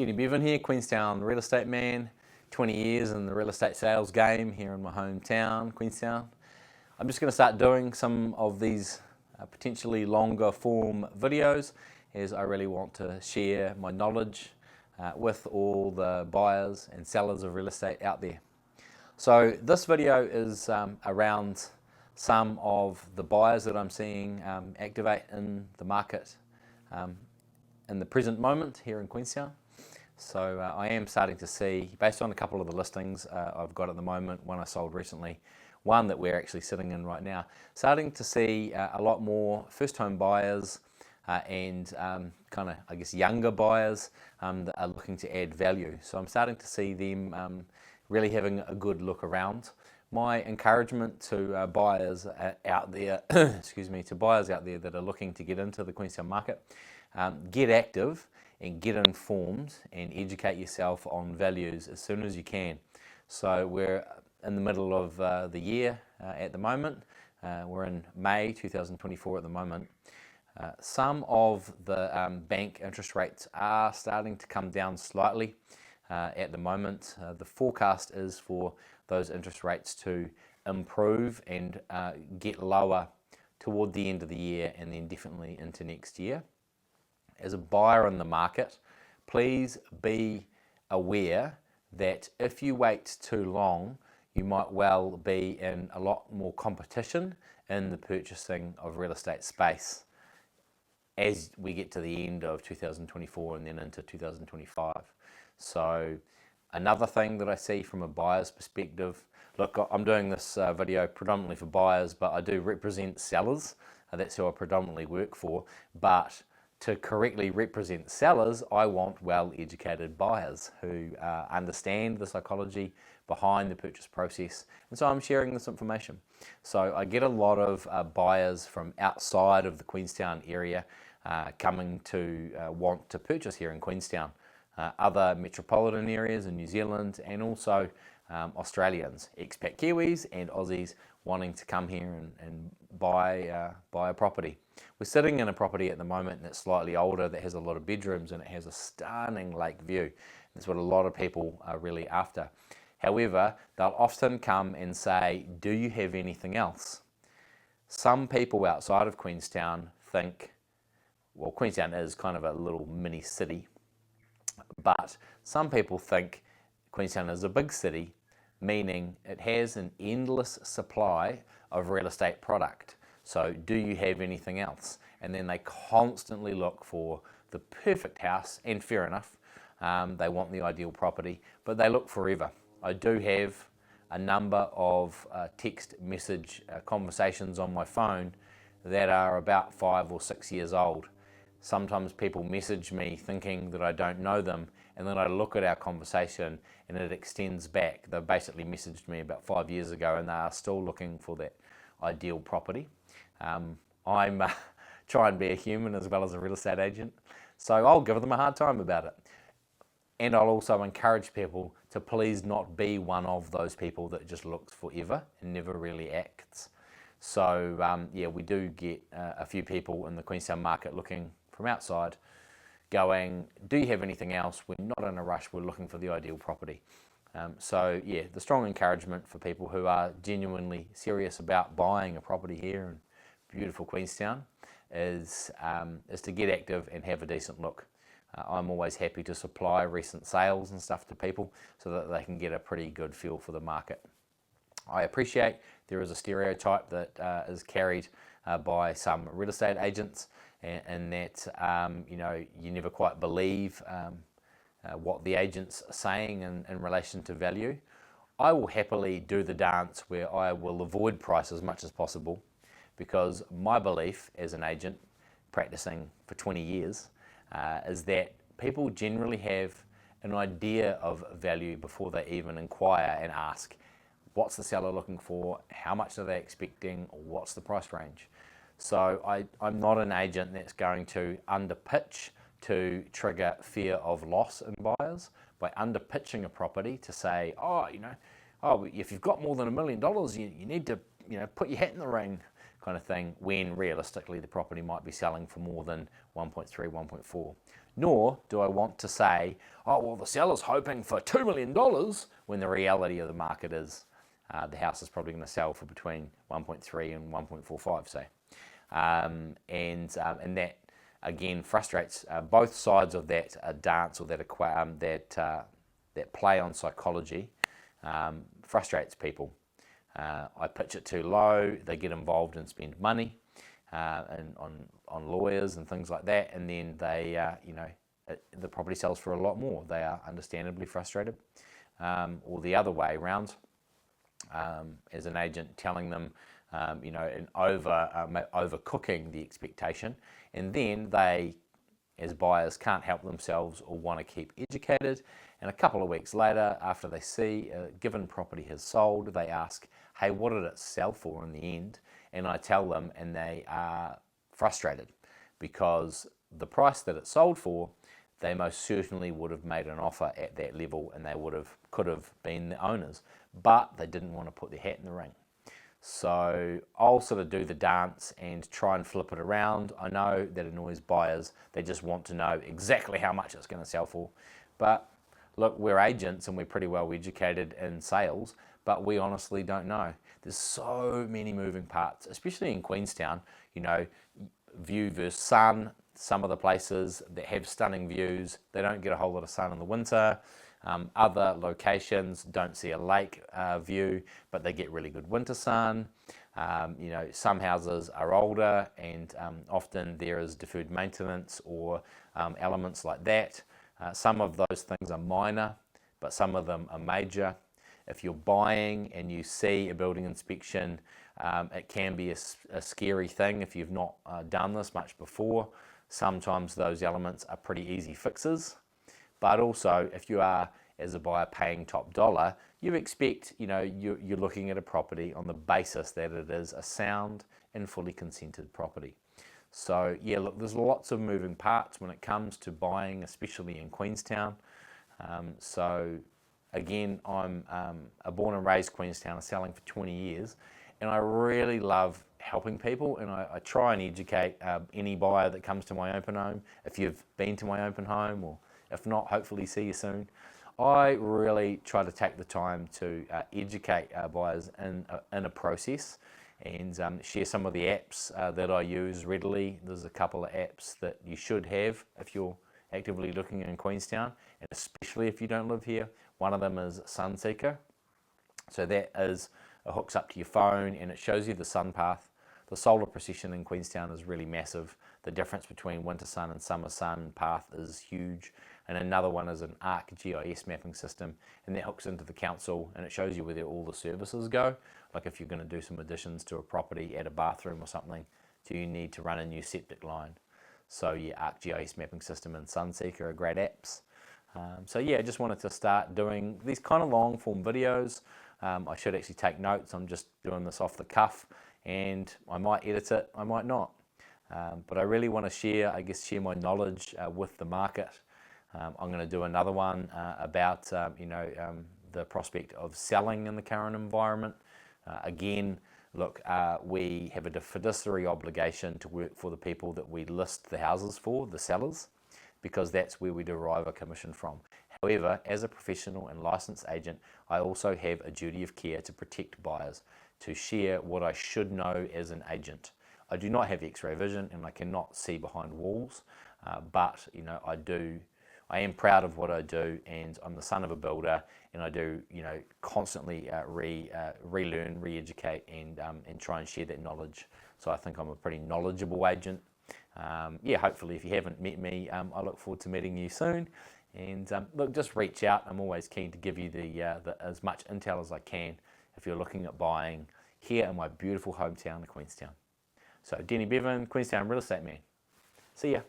Skinny Bevan here, Queenstown real estate man, 20 years in the real estate sales game here in my hometown, Queenstown. I'm just going to start doing some of these potentially longer form videos as I really want to share my knowledge with all the buyers and sellers of real estate out there. So this video is around some of the buyers that I'm seeing activate in the market in the present moment here in Queenstown. So I am starting to see, based on a couple of the listings I've got at the moment, one I sold recently, one that we're actually sitting in right now, starting to see a lot more first home buyers and kind of, I guess, younger buyers that are looking to add value. So I'm starting to see them really having a good look around. My encouragement to buyers out there, excuse me, to buyers out there that are looking to get into the Queenstown market, get active and get informed and educate yourself on values as soon as you can. So we're in the middle of the year at the moment. We're in May 2024 at the moment. Some of the bank interest rates are starting to come down slightly at the moment. The forecast is for those interest rates to improve and get lower toward the end of the year and then definitely into next year. As a buyer in the market, please be aware that if you wait too long, you might well be in a lot more competition in the purchasing of real estate space as we get to the end of 2024 and then into 2025. So another thing that I see from a buyer's perspective, look, I'm doing this video predominantly for buyers, but I do represent sellers. That's who I predominantly work for. But to correctly represent sellers, I want well-educated buyers who understand the psychology behind the purchase process. And so I'm sharing this information. So I get a lot of buyers from outside of the Queenstown area coming to want to purchase here in Queenstown. Other metropolitan areas in New Zealand and also Australians, expat Kiwis and Aussies wanting to come here and buy a property. We're sitting in a property at the moment that's slightly older, that has a lot of bedrooms and it has a stunning lake view. That's what a lot of people are really after. However, they'll often come and say, do you have anything else? Some people outside of Queenstown think, well, Queenstown is kind of a little mini city, but some people think Queenstown is a big city, meaning it has an endless supply of real estate product. So do you have anything else? And then they constantly look for the perfect house, and fair enough, they want the ideal property, but they look forever. I do have a number of text message conversations on my phone that are about 5 or 6 years old. Sometimes people message me thinking that I don't know them, and then I look at our conversation and it extends back. They basically messaged me about 5 years ago and they are still looking for that ideal property. I'm try and be a human as well as a real estate agent, so I'll give them a hard time about it. And I'll also encourage people to please not be one of those people that just looks forever and never really acts. So yeah, we do get a few people in the Queenstown market looking from outside, going, do you have anything else? We're not in a rush, we're looking for the ideal property. So yeah, the strong encouragement for people who are genuinely serious about buying a property here in beautiful Queenstown is to get active and have a decent look. I'm always happy to supply recent sales and stuff to people so that they can get a pretty good feel for the market. I appreciate there is a stereotype that is carried by some real estate agents, and that you know, you never quite believe what the agent's are saying in relation to value. I will happily do the dance where I will avoid price as much as possible, because my belief as an agent practicing for 20 years is that people generally have an idea of value before they even inquire and ask, what's the seller looking for, how much are they expecting, or what's the price range? So I'm not an agent that's going to underpitch to trigger fear of loss in buyers by underpitching a property to say, oh, you know, oh, if you've got more than $1 million, you need to, you know, put your hat in the ring, kind of thing, when realistically the property might be selling for more than 1.3, 1.4. Nor do I want to say, oh, well, the seller's hoping for $2 million, when the reality of the market is the house is probably going to sell for between 1.3 and 1.45, say. And that, again, frustrates both sides of that dance, or that play on psychology, frustrates people. I pitch it too low, they get involved and spend money and on lawyers and things like that, and then they, the property sells for a lot more. They are understandably frustrated. Or the other way around, as an agent telling them, and overcooking the expectation, and then they, as buyers, can't help themselves or want to keep educated, and a couple of weeks later, after they see a given property has sold, they ask, hey, what did it sell for in the end? And I tell them, and they are frustrated, because the price that it sold for, they most certainly would have made an offer at that level, and they could have been the owners, but they didn't want to put their hat in the ring. So I'll sort of do the dance and try and flip it around. I know that annoys buyers. They just want to know exactly how much it's going to sell for. But look, we're agents and we're pretty well educated in sales, but we honestly don't know. There's so many moving parts, especially in Queenstown, view versus sun. Some of the places that have stunning views, they don't get a whole lot of sun in the winter. Other locations don't see a lake view, but they get really good winter sun. Some houses are older, and often there is deferred maintenance or elements like that. Some of those things are minor, but some of them are major. If you're buying and you see a building inspection, it can be a scary thing if you've not done this much before. Sometimes those elements are pretty easy fixes. But also, if you are, as a buyer, paying top dollar, you expect, you're looking at a property on the basis that it is a sound and fully consented property. So yeah, look, there's lots of moving parts when it comes to buying, especially in Queenstown. So again, I'm a born and raised Queenstowner, selling for 20 years, and I really love helping people, and I try and educate any buyer that comes to my open home. If you've been to my open home, or if not, hopefully see you soon. I really try to take the time to educate buyers in a process, and share some of the apps that I use readily. There's a couple of apps that you should have if you're actively looking in Queenstown, and especially if you don't live here. One of them is Sunseeker. So that hooks up to your phone, and it shows you the sun path. The solar procession in Queenstown is really massive. The difference between winter sun and summer sun path is huge. And another one is an ArcGIS mapping system, and that hooks into the council, and it shows you where all the services go. Like if you're going to do some additions to a property, add a bathroom or something, do you need to run a new septic line? So yeah, ArcGIS mapping system and Sunseeker are great apps. So yeah, I just wanted to start doing these kind of long form videos. I should actually take notes. I'm just doing this off the cuff, and I might edit it, I might not. But I really want to share my knowledge with the market. I'm going to do another one about the prospect of selling in the current environment. Again, look, we have a fiduciary obligation to work for the people that we list the houses for, the sellers, because that's where we derive a commission from. However, as a professional and licensed agent, I also have a duty of care to protect buyers, to share what I should know as an agent. I do not have X-ray vision, and I cannot see behind walls, but I am proud of what I do, and I'm the son of a builder, and I do constantly relearn, re-educate, and try and share that knowledge. So I think I'm a pretty knowledgeable agent. Hopefully if you haven't met me, I look forward to meeting you soon. And look, just reach out. I'm always keen to give you the as much intel as I can if you're looking at buying here in my beautiful hometown of Queenstown. So Denny Bevan, Queenstown Real Estate Man. See ya.